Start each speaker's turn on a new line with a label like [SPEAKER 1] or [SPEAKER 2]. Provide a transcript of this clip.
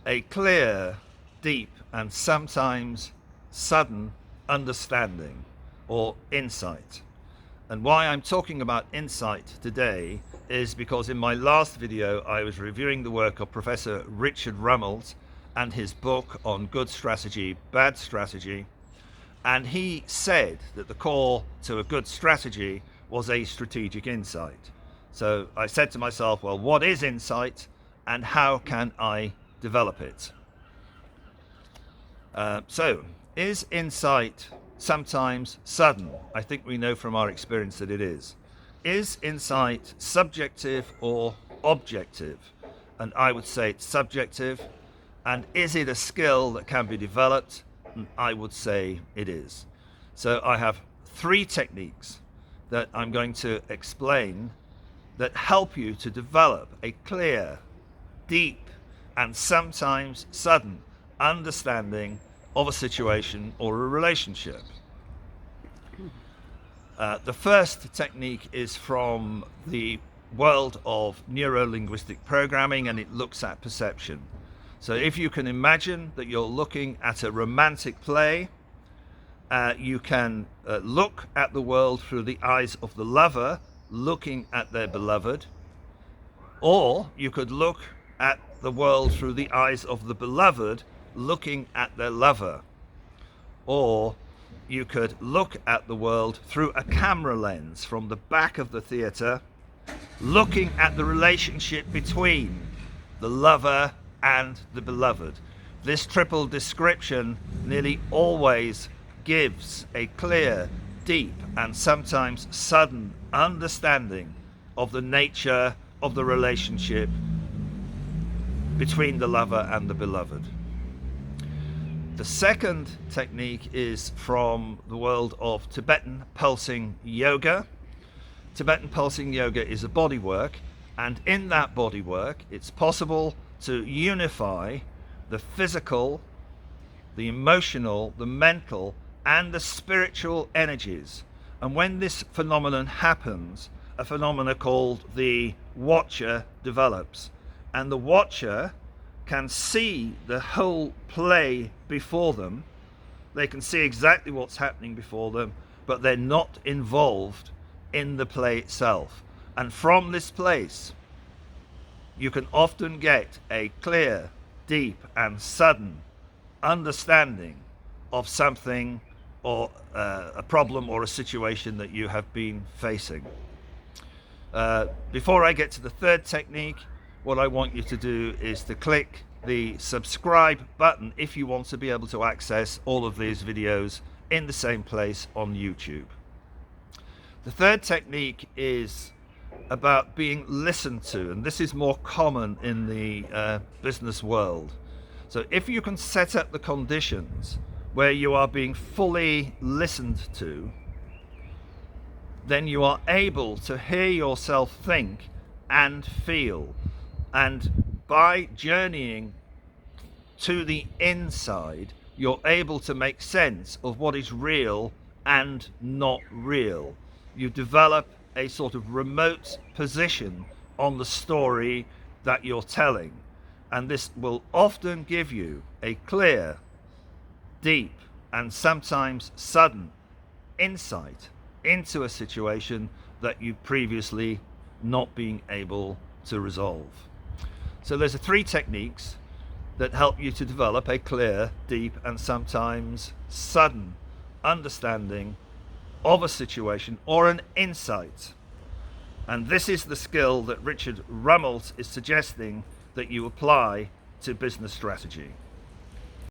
[SPEAKER 1] a clear, deep, and sometimes sudden understanding or insight. And why I'm talking about insight today is because in my last video I was reviewing the work of Professor Richard Rummels and his book on good strategy, bad strategy. And he said that the core to a good strategy was a strategic insight. So I said to myself, well, what is insight and how can I develop it? So is insight sometimes sudden? I think we know from our experience that it is. Is insight subjective or objective? And I would say it's subjective. And is it a skill that can be developed? And I would say it is. So I have 3 techniques that I'm going to explain that help you to develop a clear, deep, and sometimes sudden understanding of a situation or a relationship. The first technique is from the world of neuro-linguistic programming, and it looks at perception. So if you can imagine that you're looking at a romantic play, you can look at the world through the eyes of the lover looking at their beloved, or you could look at the world through the eyes of the beloved looking at their lover, or you could look at the world through a camera lens from the back of the theatre, looking at the relationship between the lover and the beloved. This triple description nearly always gives a clear, deep, and sometimes sudden understanding of the nature of the relationship between the lover and the beloved. The second technique is from the world of Tibetan pulsing yoga. Tibetan pulsing yoga is a body work, and in that body work it's possible to unify the physical, the emotional, the mental, and the spiritual energies. And when this phenomenon happens, a phenomenon called the watcher develops. And the watcher can see the whole play before them. They can see exactly what's happening before them, but they're not involved in the play itself. And from this place, you can often get a clear, deep, and sudden understanding of something or a problem or a situation that you have been facing. Before I get to the third technique, what I want you to do is to click the subscribe button if you want to be able to access all of these videos in the same place on YouTube. The third technique is about being listened to, and this is more common in the business world. So if you can set up the conditions where you are being fully listened to, then you are able to hear yourself think and feel. And by journeying to the inside, you're able to make sense of what is real and not real. You develop a sort of remote position on the story that you're telling. And this will often give you a clear, deep, and sometimes sudden insight into a situation that you previously not been able to resolve. So there's 3 techniques that help you to develop a clear, deep, and sometimes sudden understanding of a situation or an insight. And this is the skill that Richard Rummels is suggesting that you apply to business strategy.